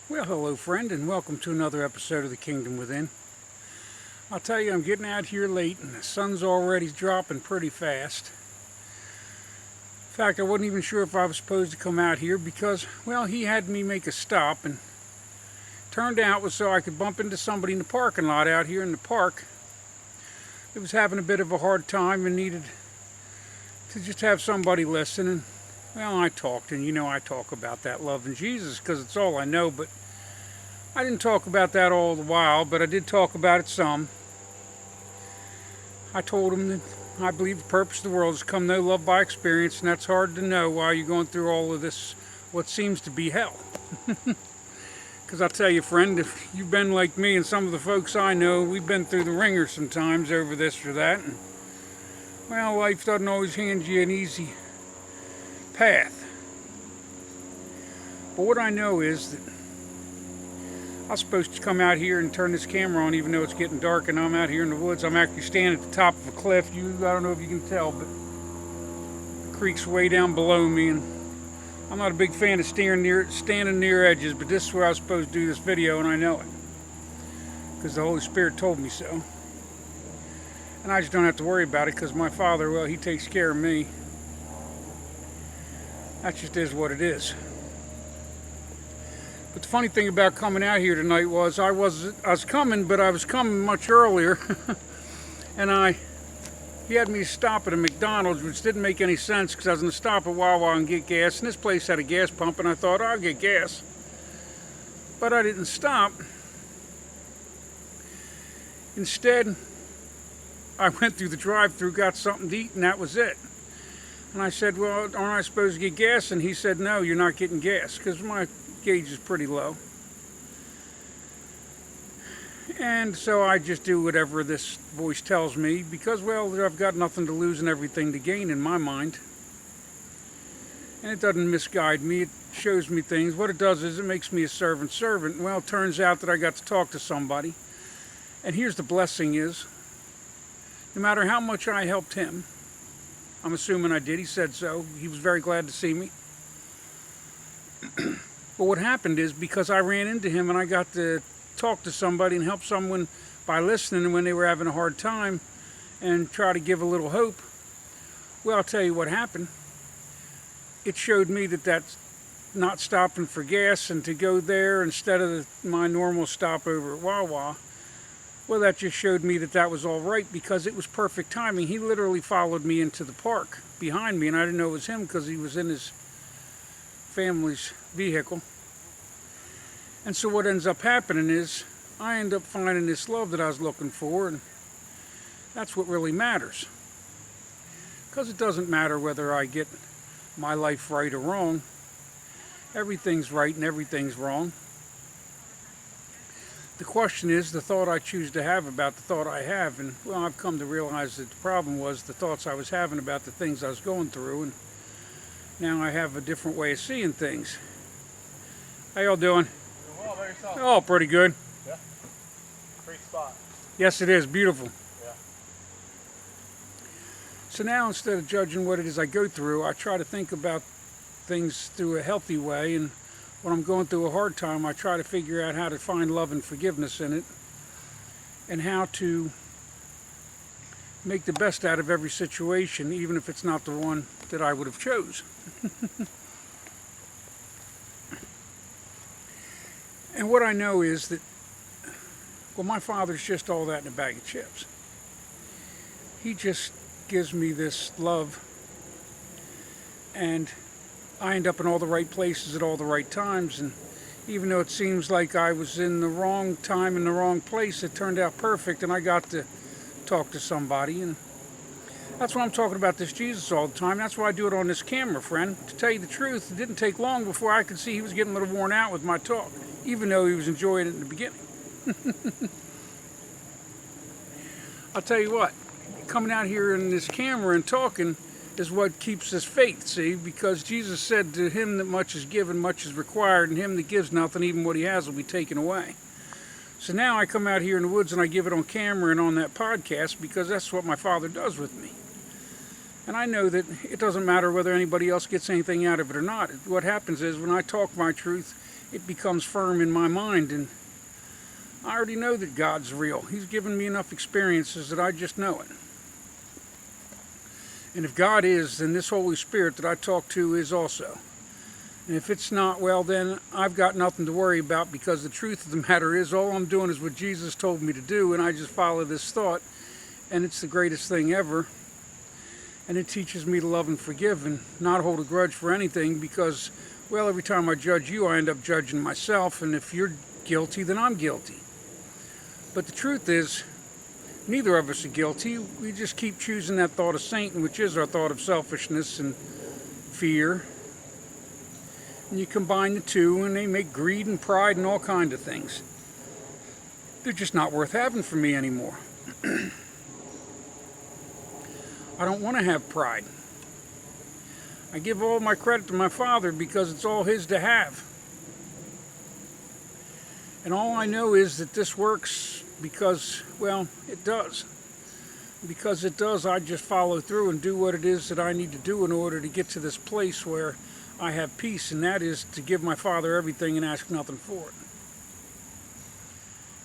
Well, hello friend, and welcome to another episode of The Kingdom Within. I'll tell you, I'm getting out here late and the sun's already dropping pretty fast. In fact, I wasn't even sure if I was supposed to come out here because, well, he had me make a stop, and turned out it was so I could bump into somebody in the parking lot out here in the park that was having a bit of a hard time and needed to just have somebody listen. And well, I talked, and I talk about that love in Jesus because it's all I know, but I didn't talk about that all the while, but I did talk about it some. I told him that I believe the purpose of the world is to come know love by experience, and that's hard to know while you're going through all of this, what seems to be hell. Because I'll tell you, friend, if you've been like me and some of the folks I know, we've been through the ringer sometimes over this or that. And, well, life doesn't always hand you an easy path. But what I know is that I was supposed to come out here and turn this camera on even though it's getting dark and I'm out here in the woods. I'm actually standing at the top of a cliff. I don't know if you can tell, but the creek's way down below me, and I'm not a big fan of standing near edges, but this is where I was supposed to do this video, and I know it because the Holy Spirit told me so. And I just don't have to worry about it because my Father, well, He takes care of me. That just is what it is. But the funny thing about coming out here tonight was I was coming, but I was coming much earlier, and he had me stop at a McDonald's, which didn't make any sense because I was going to stop at Wawa and get gas, and this place had a gas pump, and I thought, I'll get gas. But I didn't stop. Instead, I went through the drive-thru, got something to eat, and that was it. And I said, well, aren't I supposed to get gas? And he said, no, you're not getting gas, because my gauge is pretty low. And so I just do whatever this voice tells me because, well, I've got nothing to lose and everything to gain in my mind. And it doesn't misguide me. It shows me things. What it does is it makes me a servant. Well, it turns out that I got to talk to somebody. And here's the blessing is, no matter how much I helped him, I'm assuming I did, he said so. He was very glad to see me. But what happened is because I ran into him and I got to talk to somebody and help someone by listening when they were having a hard time and try to give a little hope, well, I'll tell you what happened. It showed me that that's not stopping for gas and to go there instead of my normal stop over at Wawa. Well, that just showed me that that was all right because it was perfect timing. He literally followed me into the park behind me, and I didn't know it was him because he was in his family's vehicle. And so what ends up happening is I end up finding this love that I was looking for, and that's what really matters. Because it doesn't matter whether I get my life right or wrong. Everything's right and everything's wrong. The question is the thought I choose to have about the thought I have. And, well, I've come to realize that the problem was the thoughts I was having about the things I was going through. And now I have a different way of seeing things. How y'all doing? Doing well, by yourself? Oh, pretty good. Yeah. Great spot. Yes, it is. Beautiful. Yeah. So now instead of judging what it is I go through, I try to think about things through a healthy way. And when I'm going through a hard time, I try to figure out how to find love and forgiveness in it and how to make the best out of every situation, even if it's not the one that I would have chose. And what I know is that, well, my Father's just all that in a bag of chips. He just gives me this love, and I end up in all the right places at all the right times. And even though it seems like I was in the wrong time in the wrong place, it turned out perfect, and I got to talk to somebody. And that's why I'm talking about this Jesus all the time. That's why I do it on this camera, friend. To tell you the truth, it didn't take long before I could see he was getting a little worn out with my talk, even though he was enjoying it in the beginning. I'll tell you what, coming out here in this camera and talking is what keeps us faith, see? Because Jesus said to him that much is given, much is required, and him that gives nothing, even what he has, will be taken away. So now I come out here in the woods and I give it on camera and on that podcast because that's what my Father does with me. And I know that it doesn't matter whether anybody else gets anything out of it or not. What happens is when I talk my truth, it becomes firm in my mind, and I already know that God's real. He's given me enough experiences that I just know it. And if God is, then this Holy Spirit that I talk to is also. And if it's not, well, then I've got nothing to worry about, because the truth of the matter is all I'm doing is what Jesus told me to do, and I just follow this thought, and it's the greatest thing ever. And it teaches me to love and forgive and not hold a grudge for anything, because, well, every time I judge you, I end up judging myself, and if you're guilty, then I'm guilty. But the truth is, neither of us are guilty. We just keep choosing that thought of Satan, which is our thought of selfishness and fear. And you combine the two, and they make greed and pride and all kinds of things. They're just not worth having for me anymore. I don't want to have pride. I give all my credit to my Father because it's all His to have. And all I know is that this works because, well, it does. Because it does, I just follow through and do what it is that I need to do in order to get to this place where I have peace, and that is to give my Father everything and ask nothing for it.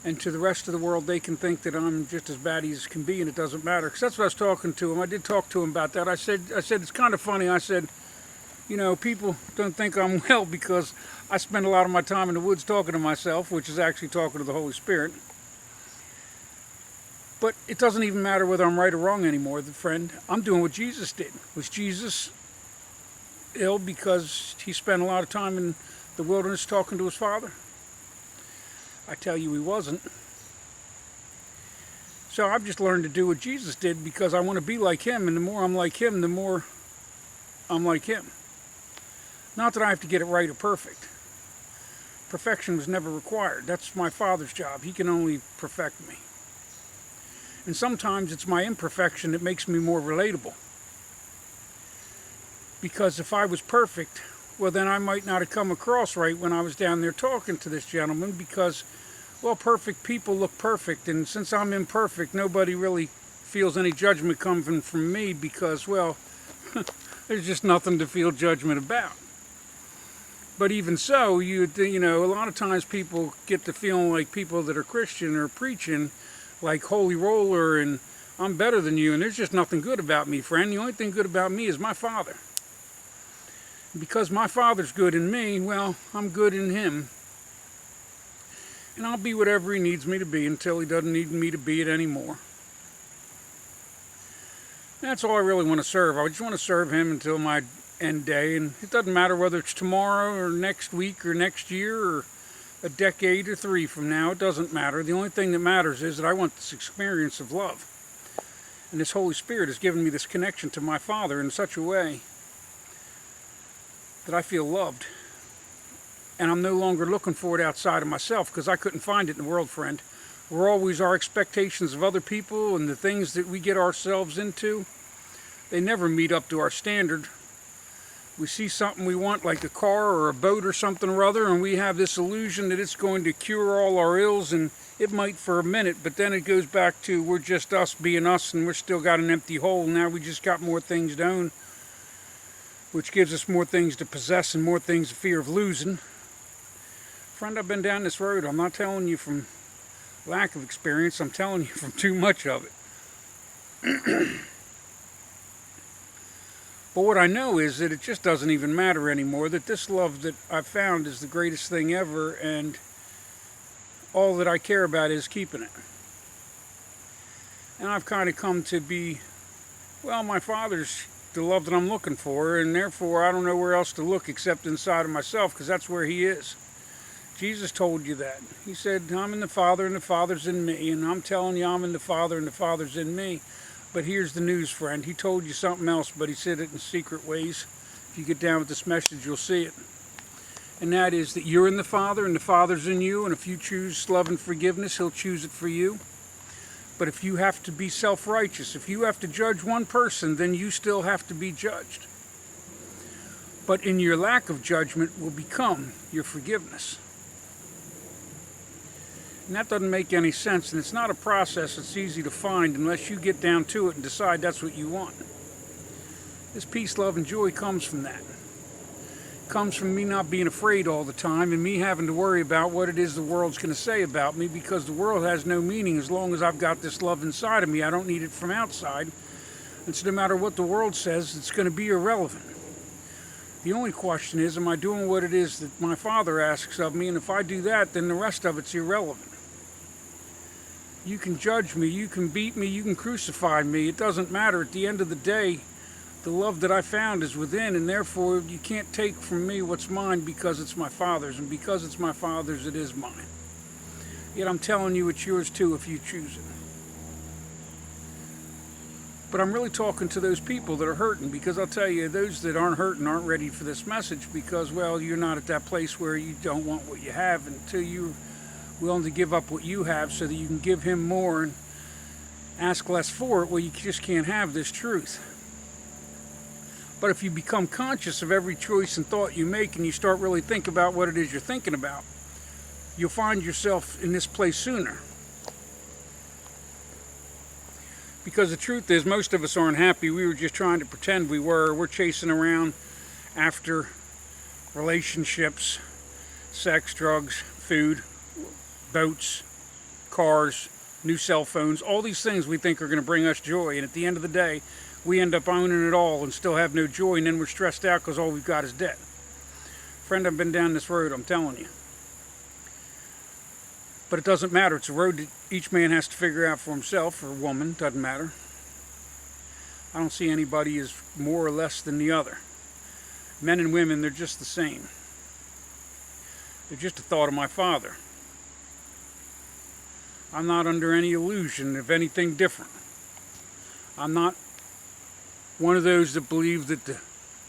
And to the rest of the world, they can think that I'm just as bad as can be, and it doesn't matter. Because that's what I was talking to him. I did talk to him about that. I said it's kind of funny. I said, you know, people don't think I'm well because I spend a lot of my time in the woods talking to myself, which is actually talking to the Holy Spirit. But it doesn't even matter whether I'm right or wrong anymore, friend. I'm doing what Jesus did. Was Jesus ill because he spent a lot of time in the wilderness talking to his Father? I tell you, he wasn't. So I've just learned to do what Jesus did because I want to be like him, and the more I'm like him, the more I'm like him. Not that I have to get it right or perfect. Perfection was never required. That's my Father's job. He can only perfect me. And sometimes it's my imperfection that makes me more relatable. Because if I was perfect, well, then I might not have come across right when I was down there talking to this gentleman, because, well, perfect people look perfect, and since I'm imperfect, nobody really feels any judgment coming from me because, well, there's just nothing to feel judgment about. But even so, you know, a lot of times people get to feeling like people that are Christian are preaching like holy roller and I'm better than you, and there's just nothing good about me, friend. The only thing good about me is my Father. Because my Father's good in me, well, I'm good in him. And I'll be whatever he needs me to be until he doesn't need me to be it anymore. That's all I really want to serve. I just want to serve him until my end day. And it doesn't matter whether it's tomorrow or next week or next year or a decade or 3 from now. It doesn't matter. The only thing that matters is that I want this experience of love. And this Holy Spirit has given me this connection to my Father in such a way that I feel loved. And I'm no longer looking for it outside of myself, because I couldn't find it in the world, friend. We're always our expectations of other people and the things that we get ourselves into. They never meet up to our standard. We see something we want, like a car or a boat or something or other, and we have this illusion that it's going to cure all our ills, and it might for a minute, but then it goes back to we're just us being us, and we're still got an empty hole. Now we just got more things to own, which gives us more things to possess and more things to fear of losing. Friend, I've been down this road. I'm not telling you from lack of experience. I'm telling you from too much of it. But what I know is that it just doesn't even matter anymore, that this love that I've found is the greatest thing ever, and all that I care about is keeping it. And I've kind of come to be, well, my Father's the love that I'm looking for, and therefore I don't know where else to look except inside of myself, because that's where he is. Jesus told you that. He said, I'm in the Father and the Father's in me, and I'm telling you I'm in the Father and the Father's in me. But here's the news, friend. He told you something else, but he said it in secret ways. If you get down with this message, you'll see it. And that is that you're in the Father and the Father's in you, and if you choose love and forgiveness, he'll choose it for you. But if you have to be self-righteous, if you have to judge one person, then you still have to be judged. But in your lack of judgment will become your forgiveness. And that doesn't make any sense, and it's not a process that's easy to find unless you get down to it and decide that's what you want. This peace, love, and joy comes from that. comes from me not being afraid all the time and me having to worry about what it is the world's going to say about me, because the world has no meaning as long as I've got this love inside of me. I don't need it from outside. And so no matter what the world says, it's going to be irrelevant. The only question is, am I doing what it is that my Father asks of me? And if I do that, then the rest of it's irrelevant. You can judge me, you can beat me, you can crucify me. It doesn't matter. At the end of the day, the love that I found is within, and therefore you can't take from me what's mine, because it's my Father's, and because it's my Father's, it is mine. Yet I'm telling you it's yours too if you choose it. But I'm really talking to those people that are hurting, because I'll tell you, those that aren't hurting aren't ready for this message, because, well, you're not at that place where you don't want what you have until you're willing to give up what you have so that you can give Him more and ask less for it. Well, you just can't have this truth. But if you become conscious of every choice and thought you make, and you start really think about what it is you're thinking about, you'll find yourself in this place sooner. Because the truth is, most of us aren't happy. We were just trying to pretend we were. We're chasing around after relationships, sex, drugs, food, boats, cars, new cell phones, all these things we think are going to bring us joy. And at the end of the day, we end up owning it all and still have no joy, and then we're stressed out because all we've got is debt. Friend, I've been down this road, I'm telling you. But it doesn't matter. It's a road that each man has to figure out for himself, or woman, doesn't matter. I don't see anybody as more or less than the other. Men and women, they're just the same. They're just a thought of my Father. I'm not under any illusion of anything different. I'm not one of those that believe that the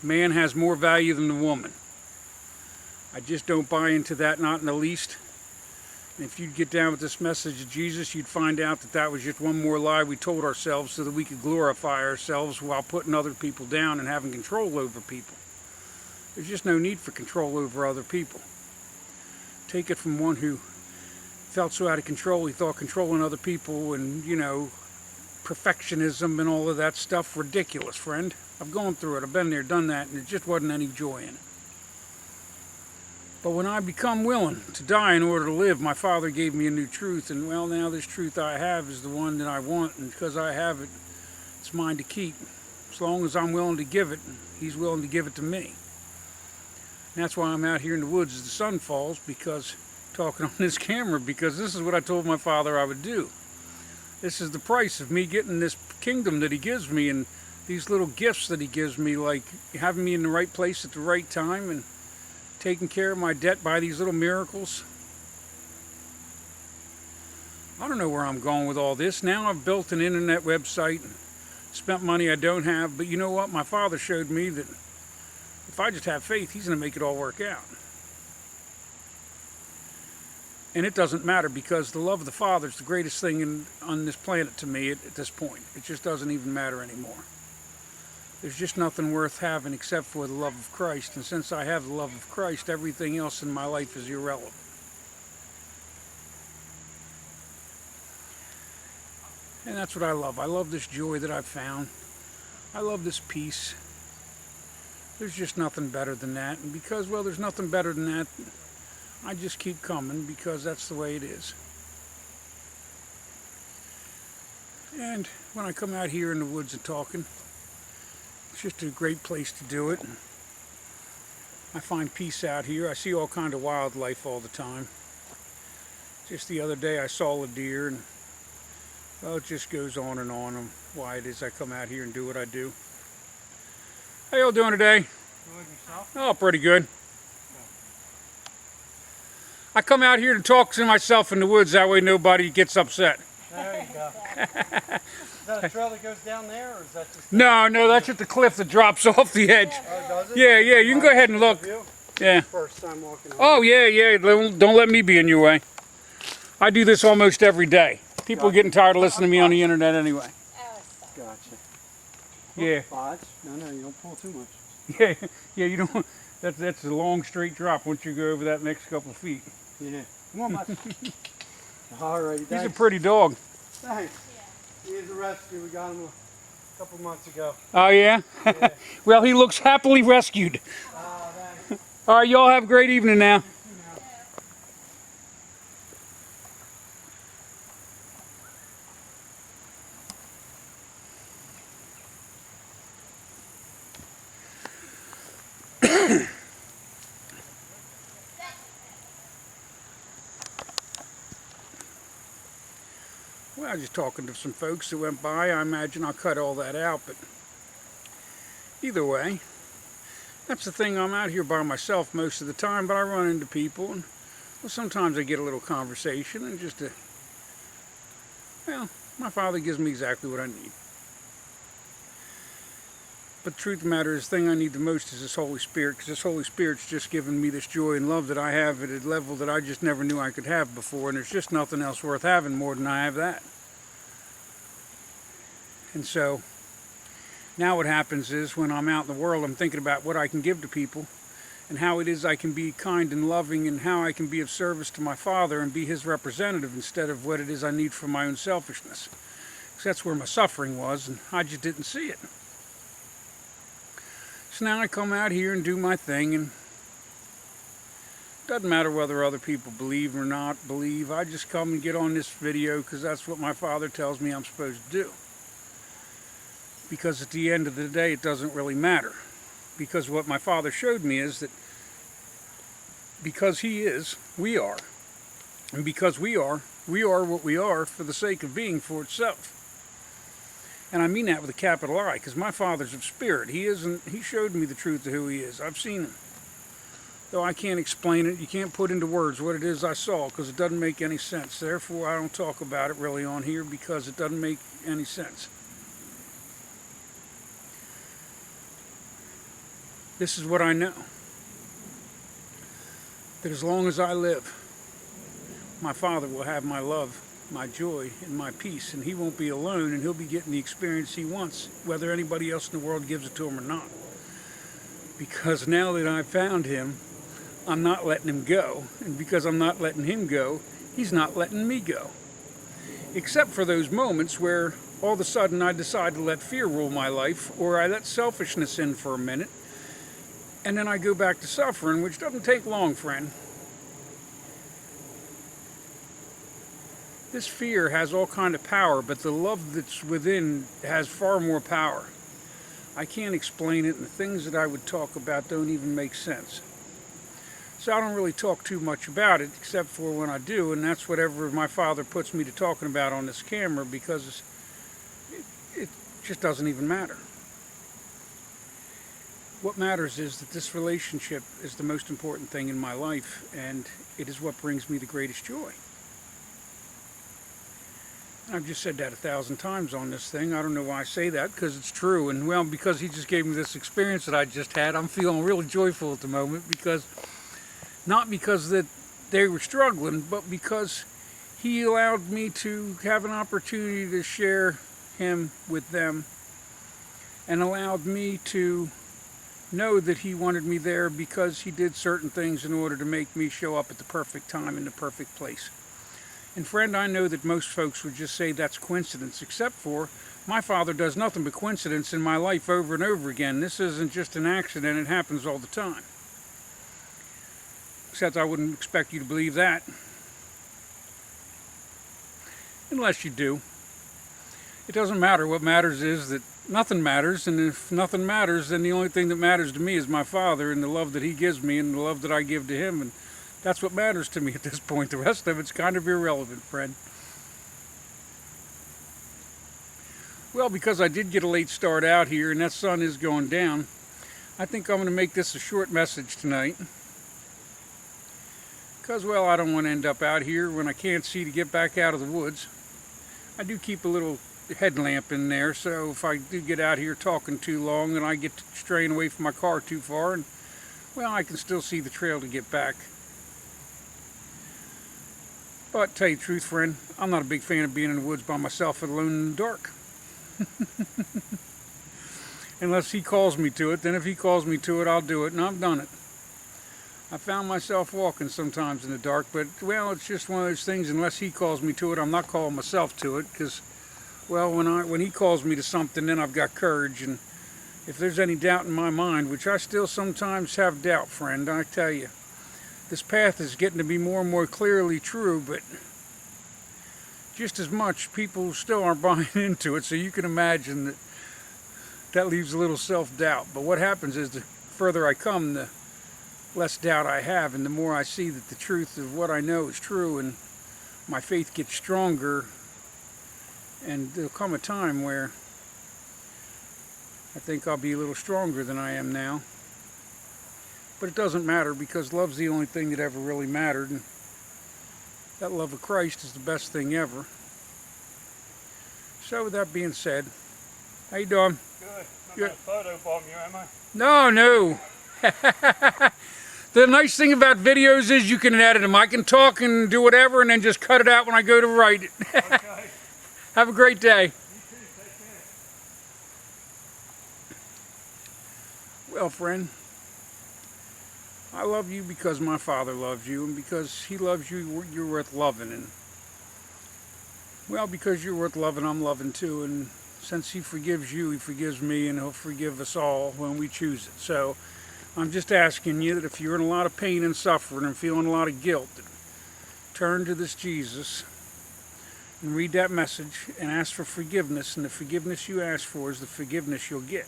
man has more value than the woman. I just don't buy into that, not in the least. And if you'd get down with this message of Jesus, you'd find out that that was just one more lie we told ourselves so that we could glorify ourselves while putting other people down and having control over people. There's just no need for control over other people. Take it from one who felt so out of control, he thought controlling other people and, perfectionism and all of that stuff, ridiculous, friend. I've gone through it, I've been there, done that, and there just wasn't any joy in it. But when I become willing to die in order to live, my Father gave me a new truth, and well, now this truth I have is the one that I want, and because I have it, it's mine to keep. As long as I'm willing to give it, He's willing to give it to me. And that's why I'm out here in the woods as the sun falls, because talking on this camera, because this is what I told my Father I would do. This is the price of me getting this kingdom that He gives me, and these little gifts that He gives me, like having me in the right place at the right time and taking care of my debt by these little miracles. I don't know where I'm going with all this. Now I've built an internet website and spent money I don't have, but you know what? My Father showed me that if I just have faith, He's going to make it all work out. And it doesn't matter, because the love of the Father is the greatest thing on this planet to me at this point. It just doesn't even matter anymore. There's just nothing worth having except for the love of Christ. And since I have the love of Christ, everything else in my life is irrelevant. And that's what I love. I love this joy that I've found. I love this peace. There's just nothing better than that. And because, well, there's nothing better than that, I just keep coming, because that's the way it is. And when I come out here in the woods and talking, it's just a great place to do it. I find peace out here. I see all kind of wildlife all the time. Just the other day I saw a deer, and well, it just goes on and on why it is I come out here and do what I do. How y'all doing today? Good, yourself? Oh, pretty good. I come out here to talk to myself in the woods, that way nobody gets upset. There you go. Is that a trail that goes down there, or is that just... No, that's just the cliff that drops off the edge. Oh, does it? Yeah, you can go ahead and look. Yeah. First time walking on. Oh, yeah, don't let me be in your way. I do this almost every day. People are getting tired of listening to me on the internet anyway. Gotcha. Yeah. Watch. No, you don't pull too much. Yeah, you don't. That's a long straight drop once you go over that next couple of feet. Yeah. Come on, bud. Alrighty, He's thanks. a pretty dog. Thanks. He is a rescue. We got him a couple months ago. Oh, yeah? Yeah. Well, he looks happily rescued. Thanks. All right, y'all have a great evening now. Well, I was just talking to some folks that went by. I imagine I'll cut all that out, but either way, that's the thing. I'm out here by myself most of the time, but I run into people, and well, sometimes I get a little conversation, and well, my Father gives me exactly what I need. But the truth of the matter is, the thing I need the most is this Holy Spirit, because this Holy Spirit's just given me this joy and love that I have at a level that I just never knew I could have before, and there's just nothing else worth having more than I have that. And so, now what happens is, when I'm out in the world, I'm thinking about what I can give to people, and how it is I can be kind and loving, and how I can be of service to my Father and be His representative instead of what it is I need for my own selfishness. Because that's where my suffering was, and I just didn't see it. So now I come out here and do my thing, and it doesn't matter whether other people believe or not believe. I just come and get on this video because that's what my Father tells me I'm supposed to do. Because at the end of the day, it doesn't really matter. Because what my Father showed me is that because He is, we are. And because we are what we are for the sake of being for itself. And I mean that with a capital I, because my Father's of spirit. He showed me the truth of who He is. I've seen Him. Though I can't explain it, you can't put into words what it is I saw, because it doesn't make any sense. Therefore, I don't talk about it really on here, because it doesn't make any sense. This is what I know. That as long as I live, my Father will have my love, my joy, and my peace, and He won't be alone, and He'll be getting the experience He wants, whether anybody else in the world gives it to Him or not. Because now that I've found Him, I'm not letting Him go, and because I'm not letting Him go, He's not letting me go. Except for those moments where all of a sudden I decide to let fear rule my life, or I let selfishness in for a minute, and then I go back to suffering, which doesn't take long, friend. This fear has all kind of power, but the love that's within has far more power. I can't explain it, and the things that I would talk about don't even make sense. So I don't really talk too much about it, except for when I do, and that's whatever my Father puts me to talking about on this camera, because it just doesn't even matter. What matters is that this relationship is the most important thing in my life, and it is what brings me the greatest joy. I've just said that 1,000 times on this thing. I don't know why I say that, because it's true. And well, because He just gave me this experience that I just had, I'm feeling really joyful at the moment, because not because that they were struggling, but because He allowed me to have an opportunity to share Him with them, and allowed me to know that He wanted me there because He did certain things in order to make me show up at the perfect time in the perfect place. And friend, I know that most folks would just say that's coincidence, except for my Father does nothing but coincidence in my life over and over again. This isn't just an accident, it happens all the time. Except I wouldn't expect you to believe that. Unless you do. It doesn't matter. What matters is that nothing matters, and if nothing matters, then the only thing that matters to me is my Father and the love that He gives me and the love that I give to Him, and that's what matters to me at this point. The rest of it's kind of irrelevant, friend. Well, because I did get a late start out here and that sun is going down, I think I'm going to make this a short message tonight. Because, well, I don't want to end up out here when I can't see to get back out of the woods. I do keep a little headlamp in there, so if I do get out here talking too long and I get straying away from my car too far, and well, I can still see the trail to get back. But to tell you the truth, friend, I'm not a big fan of being in the woods by myself, alone in the dark. Unless He calls me to it. Then if He calls me to it, I'll do it, and I've done it. I found myself walking sometimes in the dark, but, well, it's just one of those things. Unless He calls me to it, I'm not calling myself to it, because, well, when He calls me to something, then I've got courage, and if there's any doubt in my mind, which I still sometimes have doubt, friend, I tell you, this path is getting to be more and more clearly true, but just as much people still aren't buying into it, so you can imagine that that leaves a little self-doubt. But what happens is the further I come, the less doubt I have, and the more I see that the truth of what I know is true, and my faith gets stronger, and there'll come a time where I think I'll be a little stronger than I am now. But it doesn't matter, because love's the only thing that ever really mattered, and that love of Christ is the best thing ever. So with that being said, how you doing? Good. I'm Good. a photo bomb you, am I? No. The nice thing about videos is you can edit them. I can talk and do whatever and then just cut it out when I go to write it. Okay. Have a great day. You too. Take care. Well, friend, I love you because my Father loves you, and because He loves you, you're worth loving. And well, because you're worth loving, I'm loving too. And since He forgives you, He forgives me, and He'll forgive us all when we choose it. So I'm just asking you that if you're in a lot of pain and suffering and feeling a lot of guilt, that turn to this Jesus and read that message and ask for forgiveness. And the forgiveness you ask for is the forgiveness you'll get.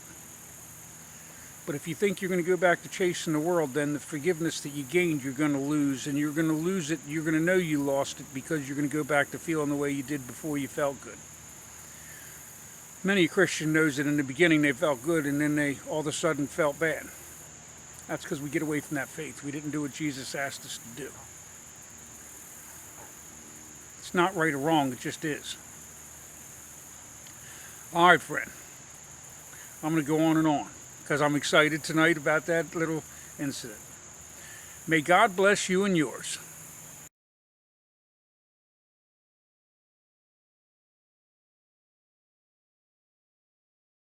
But if you think you're going to go back to chasing the world, then the forgiveness that you gained you're going to lose, and you're going to lose it, you're going to know you lost it, because you're going to go back to feeling the way you did before you felt good. Many Christian knows that in the beginning they felt good, and then they all of a sudden felt bad. That's because we get away from that faith. We didn't do what Jesus asked us to do. It's not right or wrong, it just is. All right, friend. I'm going to go on and on, because I'm excited tonight about that little incident. May God bless you and yours.